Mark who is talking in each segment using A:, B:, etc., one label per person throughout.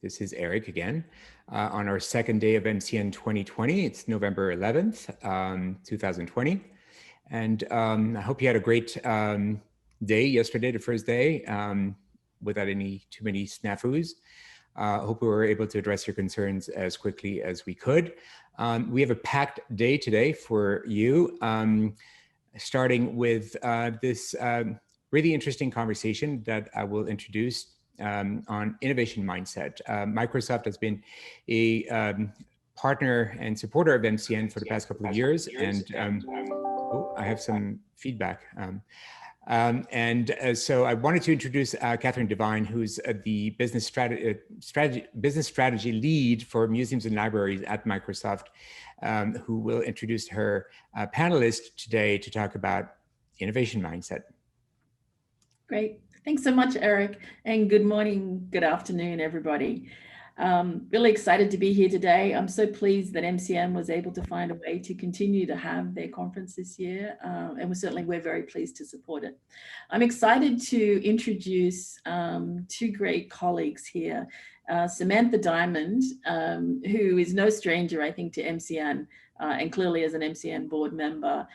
A: This is Eric again on our second day of MCN 2020. It's November 11th, 2020. And I hope you had a great day yesterday, the first day, without too many snafus. I hope we were able to address your concerns as quickly as we could. We have a packed day today for you, starting with this really interesting conversation that I will introduce on innovation mindset. Microsoft has been a partner and supporter of MCN for the past couple of years, and oh, I have some feedback. So I wanted to introduce Devine, who's the business strategy lead for museums and libraries at Microsoft, who will introduce her panelist today to talk about innovation mindset.
B: Great. Thanks so much, Eric. And good morning, good afternoon, everybody. Really excited to be here today. I'm so pleased that MCN was able to find a way to continue to have their conference this year. And we're very pleased to support it. I'm excited to introduce two great colleagues here. Samantha Diamond, who is no stranger, I think, to MCN, and clearly as an MCN board member,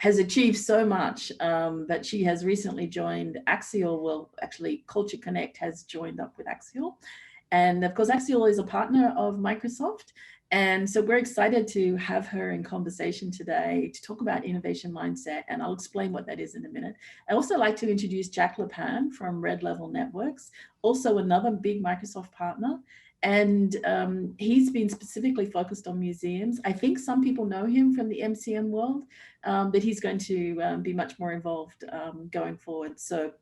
B: has achieved so much that she has recently joined Axiell. Well, actually, Culture Connect has joined up with Axiell. And of course, Axiell is a partner of Microsoft. And so we're excited to have her in conversation today to talk about innovation mindset. And I'll explain what that is in a minute. I also like to introduce Jack LaPan from Red Level Networks, also another big Microsoft partner. And he's been specifically focused on museums. I think some people know him from the MCN world, but he's going to be much more involved going forward. So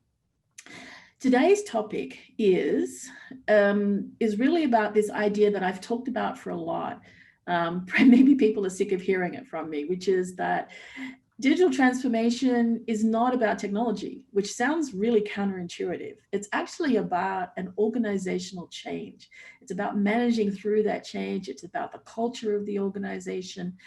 B: today's topic is really about this idea that I've talked about for a lot. Maybe people are sick of hearing it from me, which is that digital transformation is not about technology, which sounds really counterintuitive. It's actually about an organizational change. It's about managing through that change. It's about the culture of the organization.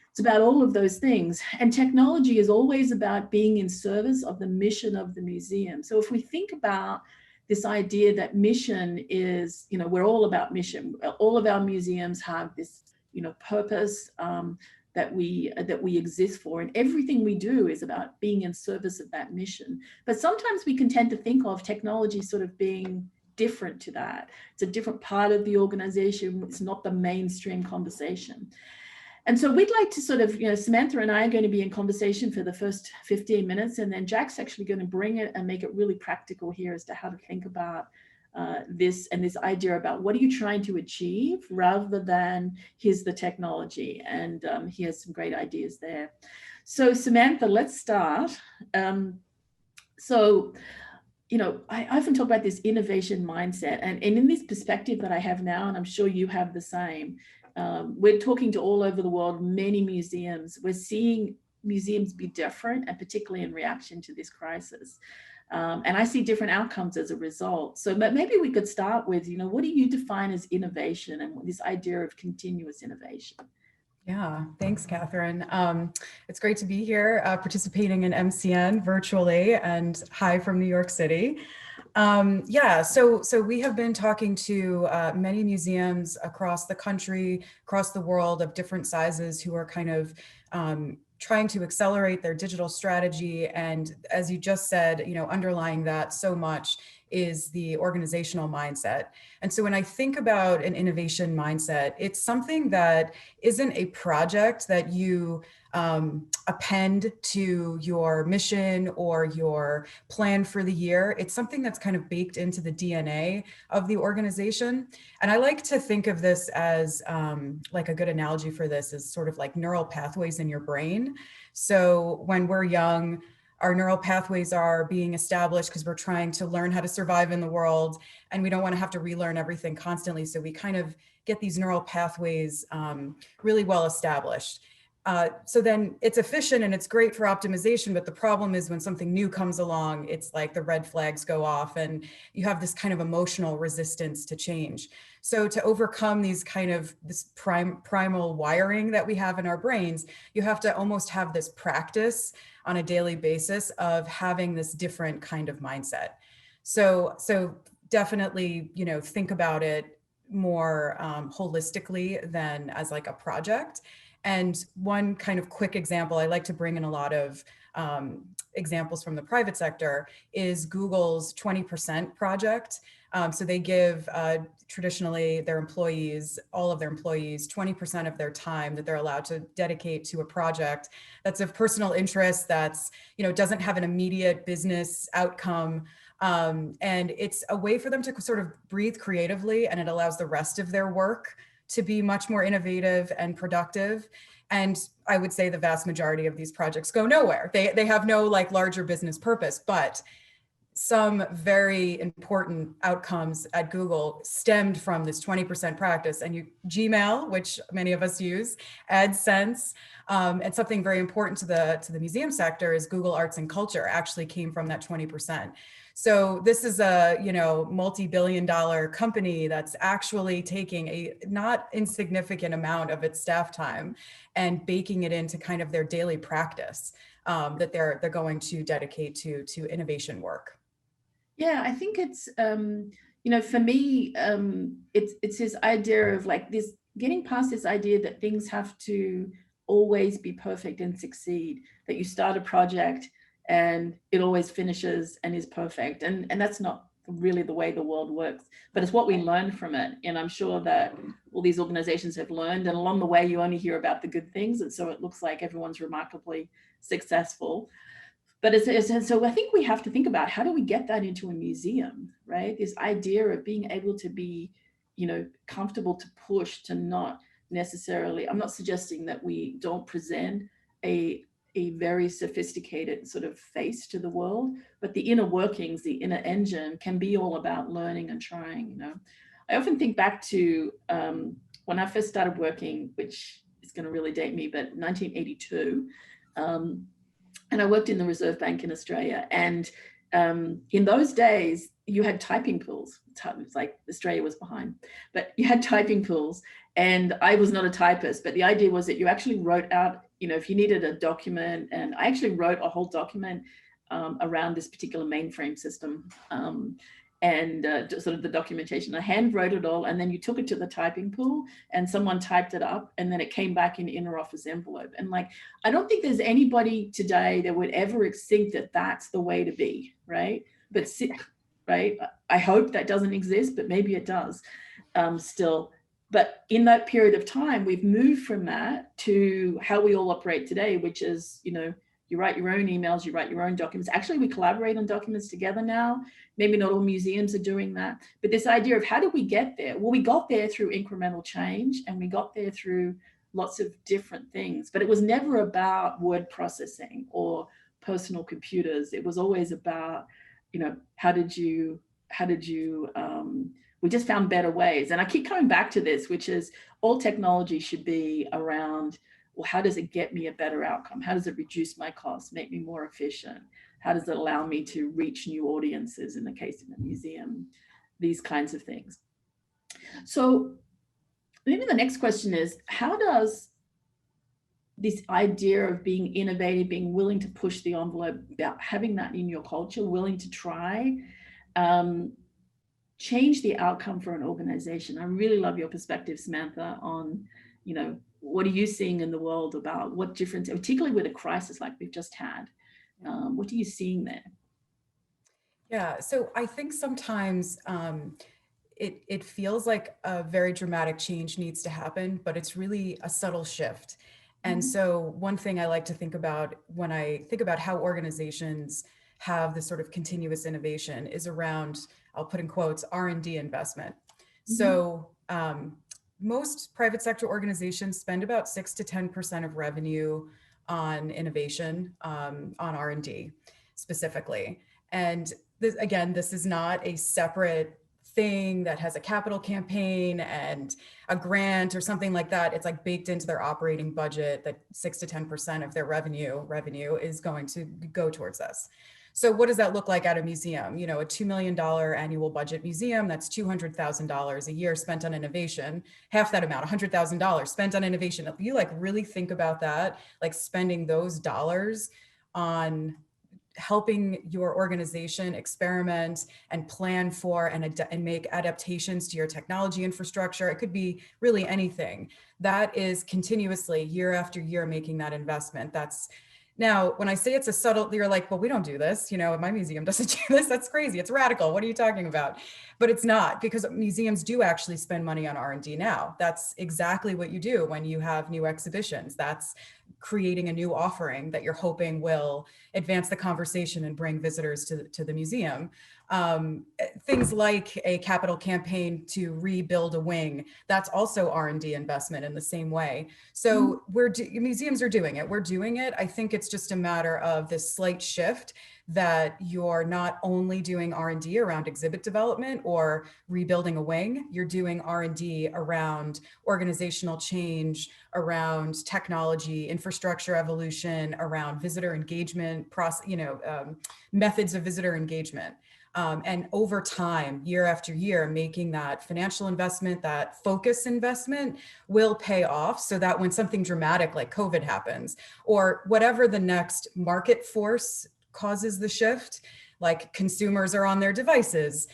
B: It's about all of those things. And technology is always about being in service of the mission of the museum. So if we think about this idea that mission is, we're all about mission. All of our museums have this, purpose that we exist for, and everything we do is about being in service of that mission. But sometimes we can tend to think of technology sort of being different to that. It's a different part of the organization. It's not the mainstream conversation. And so we'd like to sort of, Samantha and I are going to be in conversation for the first 15 minutes, and then Jack's actually going to bring it and make it really practical here as to how to think about this idea about what are you trying to achieve rather than here's the technology. And he has some great ideas there. So Samantha, let's start. I often talk about this innovation mindset, and in this perspective that I have now, and I'm sure you have the same, we're talking to all over the world, many museums. We're seeing museums be different, and particularly in reaction to this crisis. And I see different outcomes as a result. So maybe we could start with, what do you define as innovation and this idea of continuous innovation?
C: Yeah, thanks, Catherine. It's great to be here participating in MCN virtually, and hi from New York City. So we have been talking to many museums across the country, across the world of different sizes who are kind of trying to accelerate their digital strategy. And as you just said, underlying that so much is the organizational mindset. And so when I think about an innovation mindset, it's something that isn't a project that you append to your mission or your plan for the year. It's something that's kind of baked into the DNA of the organization. And I like to think of this as like a good analogy for this is sort of like neural pathways in your brain. So when we're young, our neural pathways are being established because we're trying to learn how to survive in the world, and we don't want to have to relearn everything constantly. So we kind of get these neural pathways really well established. So then it's efficient and it's great for optimization, but the problem is when something new comes along, it's like the red flags go off and you have this kind of emotional resistance to change. So to overcome these kind of this primal wiring that we have in our brains, you have to almost have this practice on a daily basis of having this different kind of mindset. So definitely, think about it more holistically than as like a project. And one kind of quick example, I like to bring in a lot of examples from the private sector, is Google's 20% project. So they give traditionally their employees, all of their employees, 20% of their time that they're allowed to dedicate to a project that's of personal interest, that's, doesn't have an immediate business outcome. And it's a way for them to sort of breathe creatively, and it allows the rest of their work to be much more innovative and productive. And I would say the vast majority of these projects go nowhere. They have no like larger business purpose, but some very important outcomes at Google stemmed from this 20% practice. And Gmail, which many of us use, AdSense, and something very important to the museum sector is Google Arts and Culture actually came from that 20%. So this is a multi-billion-dollar company that's actually taking a not insignificant amount of its staff time and baking it into kind of their daily practice that they're going to dedicate to innovation work.
B: Yeah, I think it's for me, it's this idea of like this, getting past this idea that things have to always be perfect and succeed, that you start a project and it always finishes and is perfect. And that's not really the way the world works, but it's what we learn from it. And I'm sure that all these organizations have learned, and along the way, you only hear about the good things. And so it looks like everyone's remarkably successful. But so I think we have to think about, how do we get that into a museum, right? This idea of being able to be, comfortable to push, to not necessarily, I'm not suggesting that we don't present a very sophisticated sort of face to the world, but the inner workings, the inner engine can be all about learning and trying, I often think back to when I first started working, which is going to really date me, but 1982, and I worked in the Reserve Bank in Australia. And in those days, you had typing pools. It's like Australia was behind, but you had typing pools. And I was not a typist, but the idea was that you actually wrote out, if you needed a document, and I actually wrote a whole document around this particular mainframe system. And sort of the documentation. I hand wrote it all, and then you took it to the typing pool and someone typed it up, and then it came back in inner office envelope. And like, I don't think there's anybody today that would ever think that that's the way to be, right? But right, I hope that doesn't exist, but maybe it does still. But in that period of time, we've moved from that to how we all operate today, which is, you write your own emails, you write your own documents. Actually, we collaborate on documents together now. Maybe not all museums are doing that, but this idea of how did we get there? Well, we got there through incremental change, and we got there through lots of different things, but it was never about word processing or personal computers. It was always about, we just found better ways. And I keep coming back to this, which is all technology should be around, well, how does it get me a better outcome? How does it reduce my costs, make me more efficient? How does it allow me to reach new audiences in the case of a museum? These kinds of things. So maybe the next question is, how does this idea of being innovative, being willing to push the envelope, about having that in your culture, willing to try, change the outcome for an organization? I really love your perspective, Samantha, on, what are you seeing in the world about what difference, particularly with a crisis like we've just had? What are you seeing there?
C: Yeah, so I think sometimes it feels like a very dramatic change needs to happen, but it's really a subtle shift. And so one thing I like to think about when I think about how organizations have this sort of continuous innovation is around, I'll put in quotes, R&D investment. So most private sector organizations spend about 6 to 10% of revenue on innovation, on R&D specifically. And this, again, this is not a separate thing that has a capital campaign and a grant or something like that. It's like baked into their operating budget that 6 to 10% of their revenue is going to go towards this. So what does that look like at a museum? A $2 million annual budget museum, that's $200,000 a year spent on innovation. Half that amount, $100,000 spent on innovation. If you like really think about that, like spending those dollars on helping your organization experiment and plan for and make adaptations to your technology infrastructure. It could be really anything. That is continuously year after year making that investment. That's now, when I say it's a subtle, you're like, well, we don't do this. You know, my museum doesn't do this. That's crazy. It's radical. What are you talking about? But it's not, because museums do actually spend money on R&D now. That's exactly what you do when you have new exhibitions. That's creating a new offering that you're hoping will advance the conversation and bring visitors to the museum. Things like a capital campaign to rebuild a wing, that's also R&D investment in the same way. So museums are doing it. We're doing it. I think it's just a matter of this slight shift that you're not only doing R&D around exhibit development or rebuilding a wing, you're doing R&D around organizational change, around technology, infrastructure evolution, around visitor engagement, methods of visitor engagement. And over time, year after year, making that financial investment, that focus investment will pay off, so that when something dramatic like COVID happens, or whatever the next market force causes the shift, like consumers are on their devices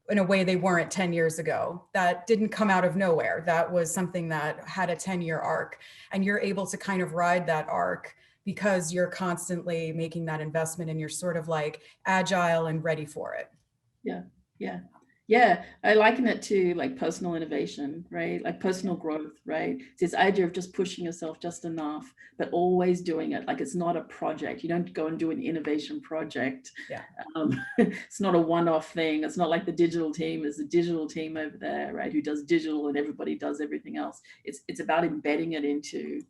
C: in a way they weren't 10 years ago. That didn't come out of nowhere. That was something that had a 10-year arc, and you're able to kind of ride that arc because you're constantly making that investment and you're sort of like agile and ready for it.
B: Yeah. I liken it to like personal innovation, right? Like personal growth, right? It's this idea of just pushing yourself just enough, but always doing it. Like it's not a project. You don't go and do an innovation project.
C: Yeah.
B: It's not a one-off thing. It's not like the digital team is the digital team over there, right? Who does digital and everybody does everything else. It's about embedding it into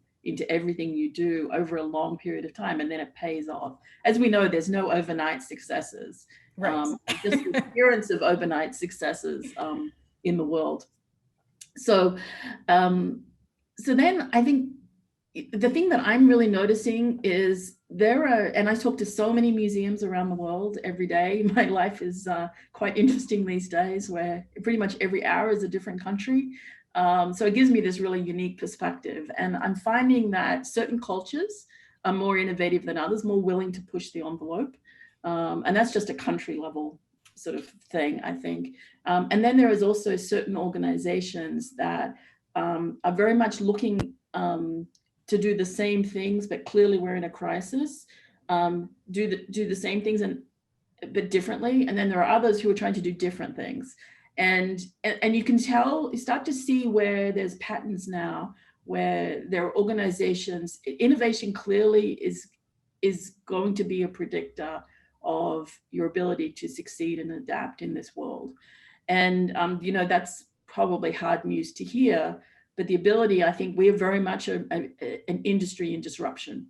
B: everything you do over a long period of time, and then it pays off. As we know, there's no overnight successes.
C: Right.
B: Just the appearance of overnight successes in the world. So then I think the thing that I'm really noticing is and I talk to so many museums around the world every day. My life is quite interesting these days, where pretty much every hour is a different country. So it gives me this really unique perspective. And I'm finding that certain cultures are more innovative than others, more willing to push the envelope. And that's just a country level sort of thing, I think. And then there is also certain organizations that are very much looking to do the same things, but clearly we're in a crisis, do the same things but differently. And then there are others who are trying to do different things. And you can tell, you start to see where there's patterns now, where there are organizations. Innovation clearly is going to be a predictor of your ability to succeed and adapt in this world. And, that's probably hard news to hear, but the ability, I think we're very much an industry in disruption.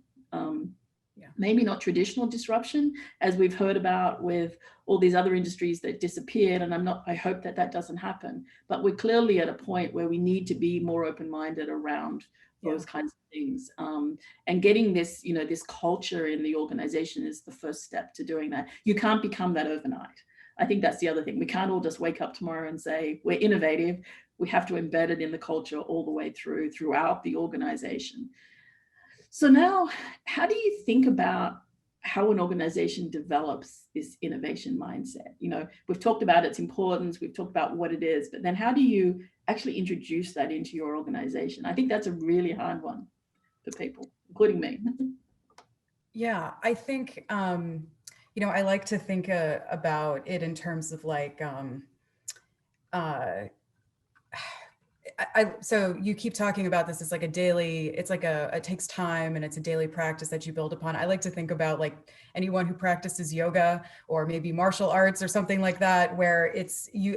B: Maybe not traditional disruption, as we've heard about with all these other industries that disappeared. And I hope that doesn't happen, but we're clearly at a point where we need to be more open-minded around those kinds of things. And getting this, this culture in the organization is the first step to doing that. You can't become that overnight. I think that's the other thing. We can't all just wake up tomorrow and say, we're innovative. We have to embed it in the culture all the way throughout the organization. So now, how do you think about how an organization develops this innovation mindset? We've talked about its importance, we've talked about what it is, but then how do you actually introduce that into your organization? I think that's a really hard one for people, including me.
C: Yeah, I think, I like to think about it in terms of like, so you keep talking about this as like it takes time and it's a daily practice that you build upon. I like to think about like anyone who practices yoga or maybe martial arts or something like that, where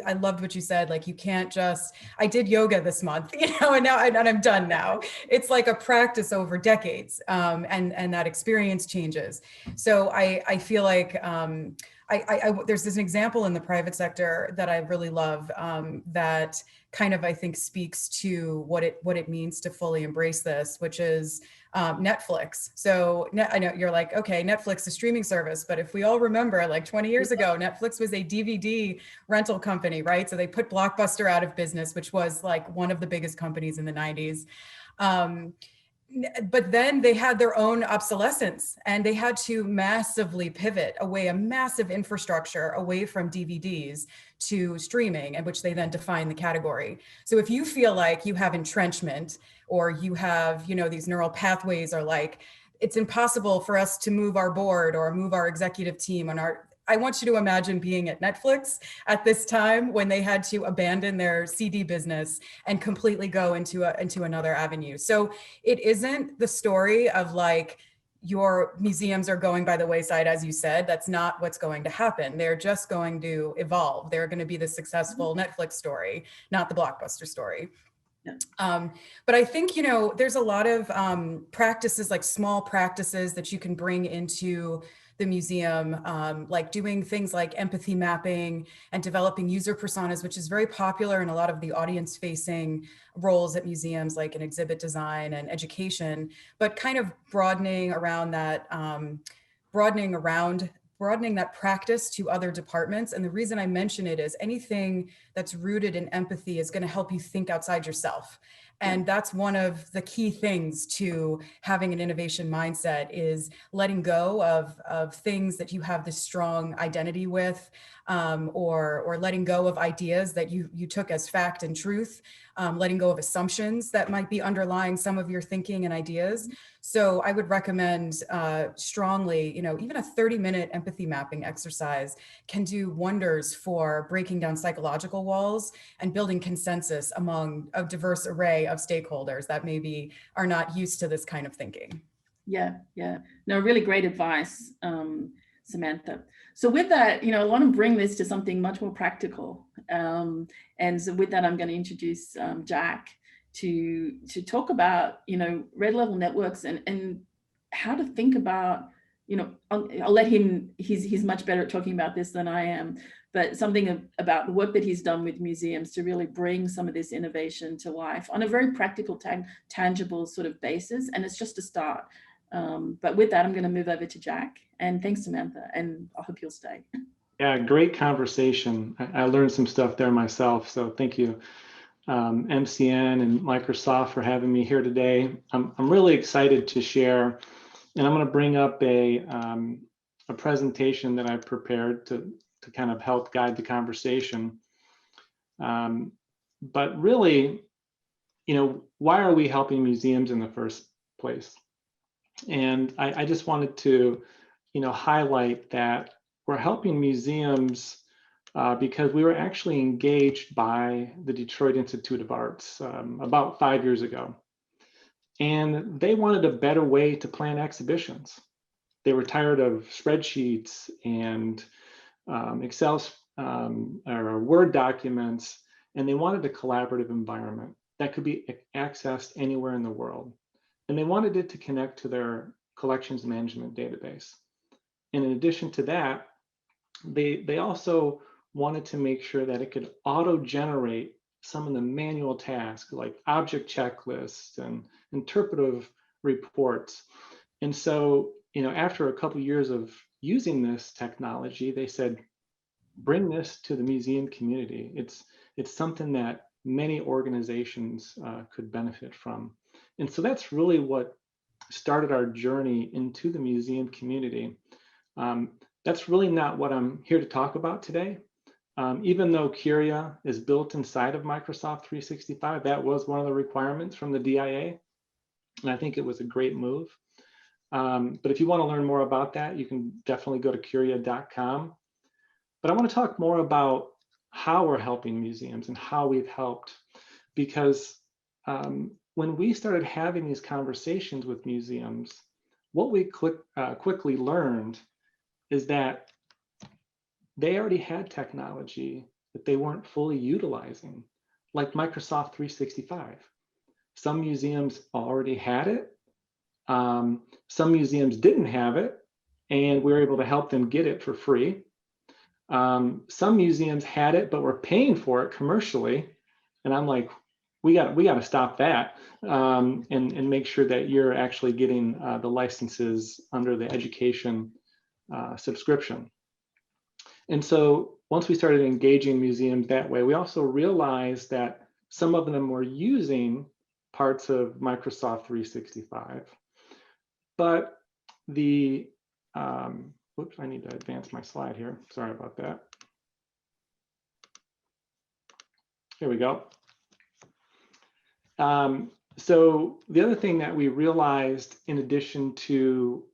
C: I loved what you said, like you can't just, I did yoga this month, and I'm done now. It's like a practice over decades, and that experience changes. So I feel like, there's this example in the private sector that I really love, that kind of, I think, speaks to what it means to fully embrace this, which is Netflix. So I know you're like, okay, Netflix is streaming service, but if we all remember, like 20 years ago, Netflix was a DVD rental company, right? So they put Blockbuster out of business, which was like one of the biggest companies in the 90s. But then they had their own obsolescence, and they had to massively pivot away, a massive infrastructure away from DVDs to streaming, and which they then define the category. So if you feel like you have entrenchment, or you have, you know, these neural pathways are like, it's impossible for us to move our board or move our executive team on our, I want you to imagine being at Netflix at this time when they had to abandon their CD business and completely go into another avenue. So it isn't the story of like, your museums are going by the wayside, as you said. That's not what's going to happen. They're just going to evolve. They're going to be the successful Netflix story, not the Blockbuster story.
B: Yeah.
C: But I think, you know, there's a lot of practices, like small practices that you can bring into the museum, like doing things like empathy mapping and developing user personas, which is very popular in a lot of the audience facing roles at museums, like in exhibit design and education, but kind of broadening around that, broadening that practice to other departments. And the reason I mention it is anything that's rooted in empathy is going to help you think outside yourself. And that's one of the key things to having an innovation mindset, is letting go of things that you have this strong identity with, or letting go of ideas that you took as fact and truth, letting go of assumptions that might be underlying some of your thinking and ideas. So I would recommend strongly, you know, even a 30-minute empathy mapping exercise can do wonders for breaking down psychological walls and building consensus among a diverse array of stakeholders that maybe are not used to this kind of thinking.
B: Yeah, no, really great advice, Samantha. So with that, you know, I want to bring this to something much more practical. And so with that, I'm going to introduce Jack to talk about, you know, red level networks and how to think about, you know, I'll let him, he's much better at talking about this than I am, but something about the work that he's done with museums to really bring some of this innovation to life on a very practical, tangible sort of basis. And it's just a start. But with that, I'm going to move over to Jack. And thanks, Samantha, and I hope you'll stay.
D: Yeah, great conversation. I learned some stuff there myself, so thank you, MCN and Microsoft, for having me here today. I'm really excited to share, and I'm going to bring up a presentation that I've prepared to kind of help guide the conversation. But really, you know, why are we helping museums in the first place? And I just wanted to, you know, highlight that we're helping museums because we were actually engaged by the Detroit Institute of Arts about 5 years ago. And they wanted a better way to plan exhibitions. They were tired of spreadsheets and Excel or Word documents, and they wanted a collaborative environment that could be accessed anywhere in the world. And they wanted it to connect to their collections management database. And in addition to that, they also wanted to make sure that it could auto-generate some of the manual tasks like object checklists and interpretive reports. And so, you know, after a couple of years of using this technology, they said, bring this to the museum community. It's something that many organizations could benefit from. And so that's really what started our journey into the museum community. That's really not what I'm here to talk about today. Even though Curia is built inside of Microsoft 365, that was one of the requirements from the DIA. And I think it was a great move. But if you want to learn more about that, you can definitely go to curia.com. But I want to talk more about how we're helping museums and how we've helped, because when we started having these conversations with museums, what we quickly learned is that they already had technology that they weren't fully utilizing, like Microsoft 365. Some museums already had it. Some museums didn't have it, and we were able to help them get it for free. Some museums had it, but were paying for it commercially. And I'm like, we got to stop that and make sure that you're actually getting the licenses under the education subscription. And so once we started engaging museums that way, we also realized that some of them were using parts of Microsoft 365. But the, whoops, I need to advance my slide here. Sorry about that. Here we go. So the other thing that we realized, in addition to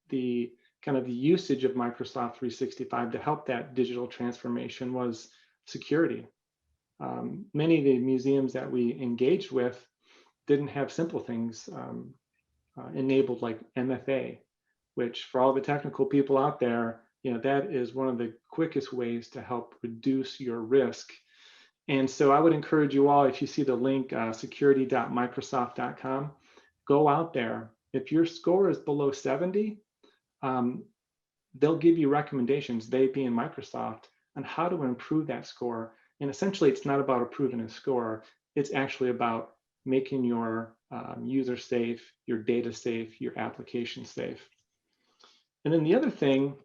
D: the kind of the usage of Microsoft 365 to help that digital transformation, was security. Many of the museums that we engaged with didn't have simple things enabled, like MFA, which, for all the technical people out there, that is one of the quickest ways to help reduce your risk. And so I would encourage you all, if you see the link, security.microsoft.com, go out there. If your score is below 70, they'll give you recommendations, they being Microsoft, on how to improve that score. And essentially, it's not about improving a score. It's actually about making your user safe, your data safe, your application safe. And then the other thing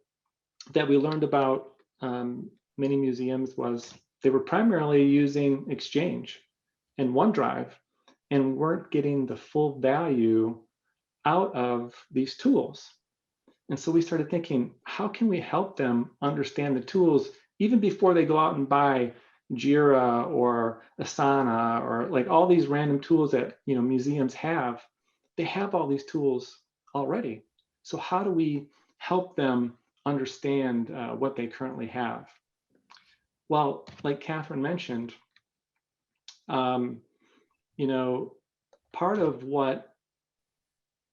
D: that we learned about many museums was they were primarily using Exchange and OneDrive and weren't getting the full value out of these tools. And so we started thinking, how can we help them understand the tools even before they go out and buy Jira or Asana or like all these random tools that museums have? They have all these tools already. So how do we help them understand what they currently have? Well, like Catherine mentioned, part of what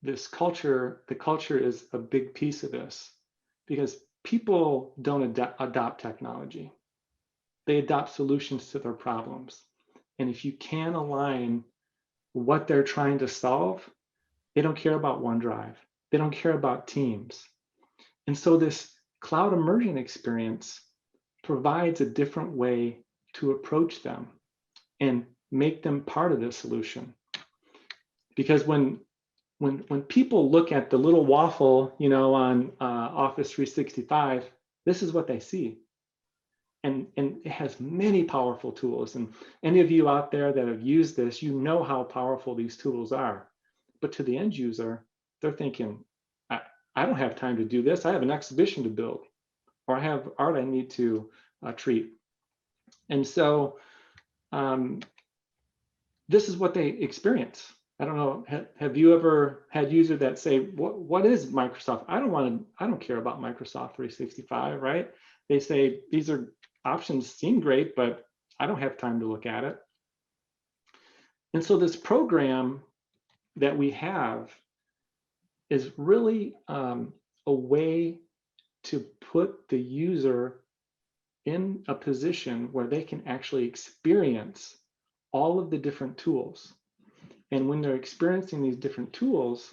D: this culture, the culture is a big piece of this, because people don't adopt technology. They adopt solutions to their problems. And if you can align what they're trying to solve, they don't care about OneDrive. They don't care about Teams. And so this cloud immersion experience provides a different way to approach them and make them part of the solution. Because when people look at the little waffle, on Office 365, this is what they see. And it has many powerful tools. And any of you out there that have used this, you know how powerful these tools are. But to the end user, they're thinking, I don't have time to do this. I have an exhibition to build, or I have art I need to treat. And so this is what they experience. I don't know, have you ever had users that say, what is Microsoft? I don't care about Microsoft 365, right? They say, these options seem great, but I don't have time to look at it. And so this program that we have is really a way to put the user in a position where they can actually experience all of the different tools. And when they're experiencing these different tools,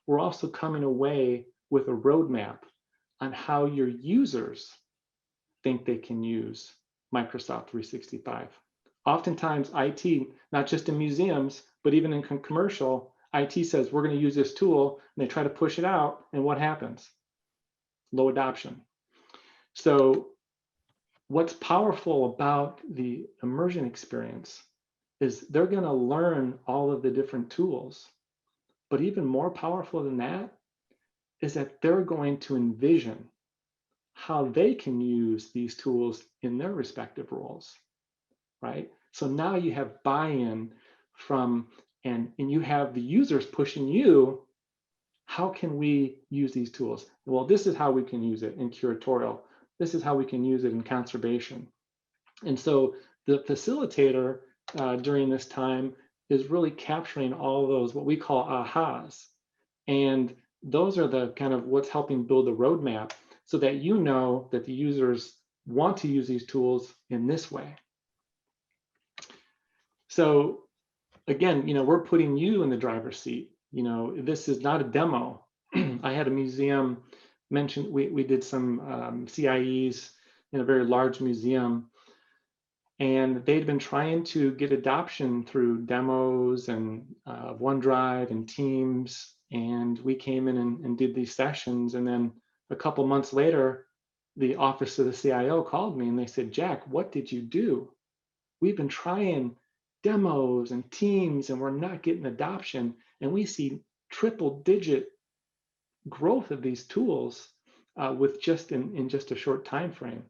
D: we're also coming away with a roadmap on how your users think they can use Microsoft 365. Oftentimes, IT, not just in museums, but even in commercial, IT says, we're going to use this tool, and they try to push it out, and what happens? Low adoption. So what's powerful about the immersion experience is they're going to learn all of the different tools. But even more powerful than that is that they're going to envision how they can use these tools in their respective roles, right? So now you have buy-in from, and you have the users pushing you, how can we use these tools? Well, this is how we can use it in curatorial. This is how we can use it in conservation. And so the facilitator during this time is really capturing all of those, what we call ahas. And those are the kind of what's helping build the roadmap so that you know that the users want to use these tools in this way. So again, we're putting you in the driver's seat. This is not a demo. I had a museum mention, we did some CIEs in a very large museum, and they'd been trying to get adoption through demos and OneDrive and Teams. And we came in and did these sessions. And then a couple months later, the office of the CIO called me and they said, Jack, what did you do? We've been trying demos and teams, and we're not getting adoption. And we see triple-digit growth of these tools with in just a short time frame.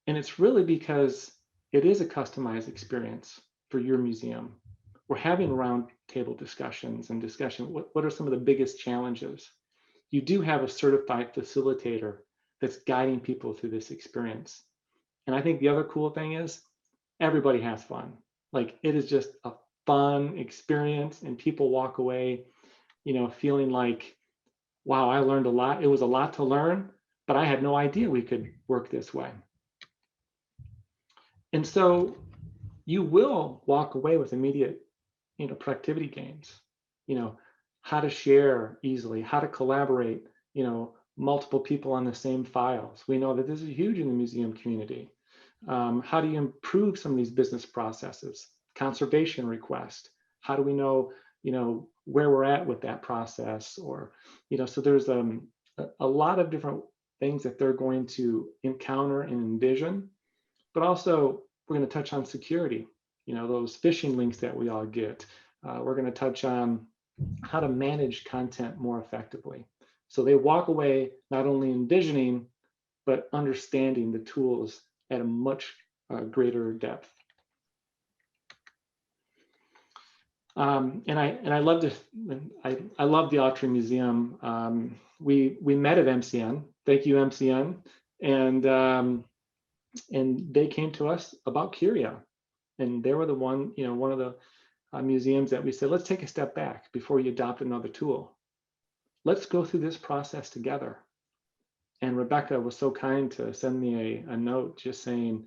D: And it's really because it is a customized experience for your museum. We're having roundtable discussions and what are some of the biggest challenges? You do have a certified facilitator that's guiding people through this experience. And I think the other cool thing is everybody has fun. Like, it is just a fun experience, and people walk away, feeling like, wow, I learned a lot. It was a lot to learn, but I had no idea we could work this way. And so you will walk away with immediate, productivity gains, how to share easily, how to collaborate, multiple people on the same files. We know that this is huge in the museum community. How do you improve some of these business processes? Conservation request. How do we know, where we're at with that process? Or, so there's a lot of different things that they're going to encounter and envision. But also, we're going to touch on security, those phishing links that we all get. We're going to touch on how to manage content more effectively. So they walk away not only envisioning, but understanding the tools at a much greater depth. And I love this. I love the Autry Museum. We met at MCN. Thank you, MCN. And they came to us about Curia, and they were the one of the museums that we said, let's take a step back before you adopt another tool. Let's go through this process together. And Rebecca was so kind to send me a note just saying,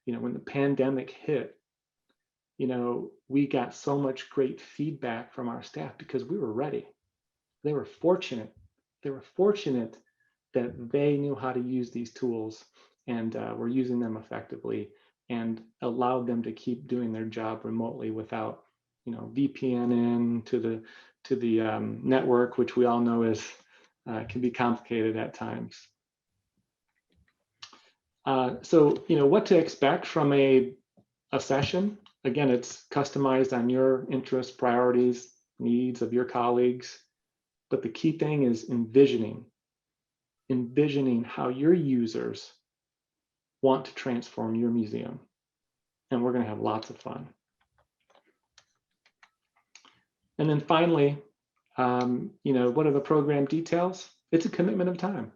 D: when the pandemic hit, we got so much great feedback from our staff because we were ready. They were fortunate. They were fortunate that they knew how to use these tools and were using them effectively, and allowed them to keep doing their job remotely without, VPN in to the network, which we all know is can be complicated at times. So, what to expect from a session? Again, it's customized on your interests, priorities, needs of your colleagues. But the key thing is envisioning how your users want to transform your museum. And we're going to have lots of fun. And then finally, what are the program details? It's a commitment of time.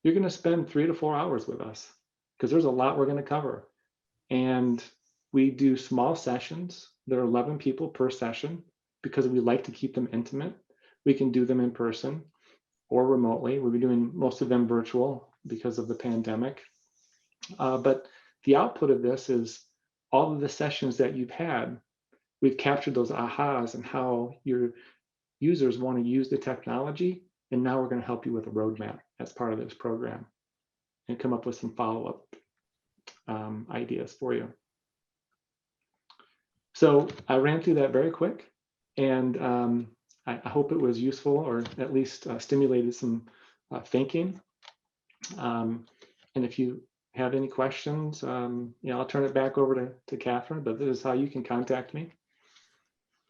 D: You're going to spend 3 to 4 hours with us because there's a lot we're going to cover. And we do small sessions. There are 11 people per session because we like to keep them intimate. We can do them in person or remotely. We'll be doing most of them virtual because of the pandemic. But the output of this is all of the sessions that you've had. We've captured those ahas and how your users want to use the technology. And now we're going to help you with a roadmap as part of this program and come up with some follow-up ideas for you. So I ran through that very quick, and I hope it was useful, or at least stimulated some thinking. And if you have any questions, I'll turn it back over to Catherine, but this is how you can contact me.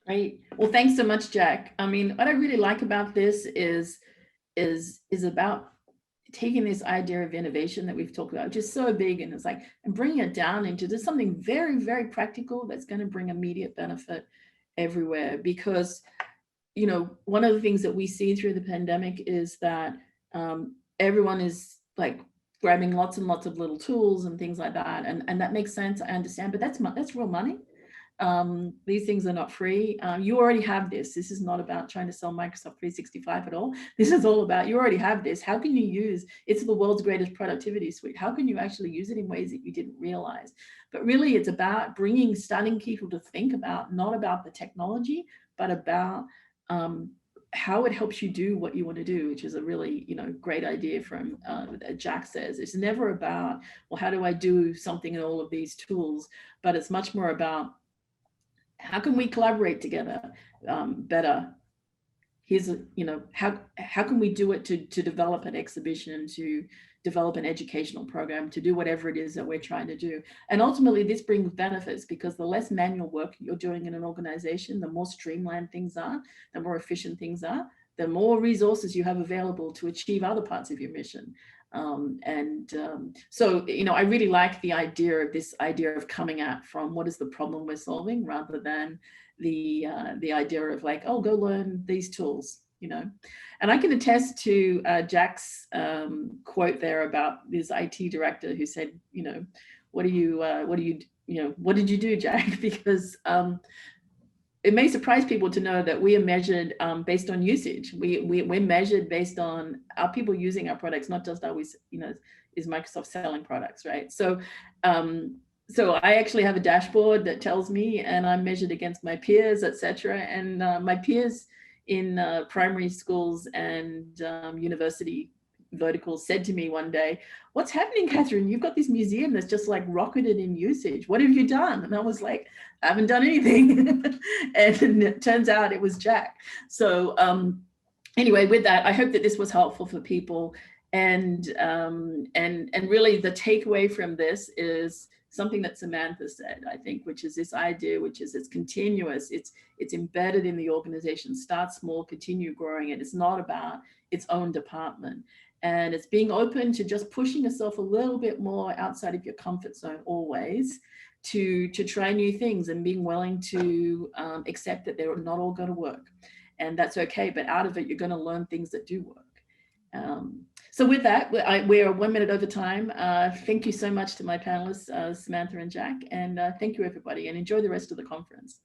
B: Great. Well, thanks so much, Jack. I mean, what I really like about this is about taking this idea of innovation that we've talked about, which is so big, and it's like, and bringing it down into just something very, very practical that's going to bring immediate benefit everywhere. Because, one of the things that we see through the pandemic is that everyone is like grabbing lots and lots of little tools and things like that, and that makes sense. I understand, but that's real money. These things are not free. You already have this. This is not about trying to sell Microsoft 365 at all. This is all about, you already have this. How can you use, it's the world's greatest productivity suite. How can you actually use it in ways that you didn't realize? But really it's about starting people to think about, not about the technology, but about how it helps you do what you want to do, which is a really, great idea from Jack says. It's never about, well, how do I do something in all of these tools? But it's much more about, how can we collaborate together better? here's a, you know, how can we do it to develop an exhibition, to develop an educational program, to do whatever it is that we're trying to do. And ultimately this brings benefits, because the less manual work you're doing in an organization, the more streamlined things are, the more efficient things are, the more resources you have available to achieve other parts of your mission. So, you know, I really like the idea of coming at from what is the problem we're solving, rather than the idea of like, oh, go learn these tools, you know. And I can attest to Jack's quote there about this IT director who said, you know, what did you do, Jack? Because it may surprise people to know that we are measured based on usage. We're measured based on, are people using our products, not just are we, you know, is Microsoft selling products, right? So, so I actually have a dashboard that tells me, and I'm measured against my peers, etc. And my peers in primary schools and university verticals said to me one day, "What's happening, Catherine? You've got this museum that's just like rocketed in usage. What have you done?" And I was like, "I haven't done anything." And it turns out it was Jack. So anyway, with that, I hope that this was helpful for people. And really the takeaway from this is something that Samantha said, I think, which is this idea, which is it's continuous, it's embedded in the organization. Start small, continue growing it. It's not about its own department. And it's being open to just pushing yourself a little bit more outside of your comfort zone always, to try new things, and being willing to accept that they're not all going to work. And that's okay, but out of it, you're going to learn things that do work. So with that, we're 1 minute over time. Thank you so much to my panelists, Samantha and Jack, and thank you everybody, and enjoy the rest of the conference.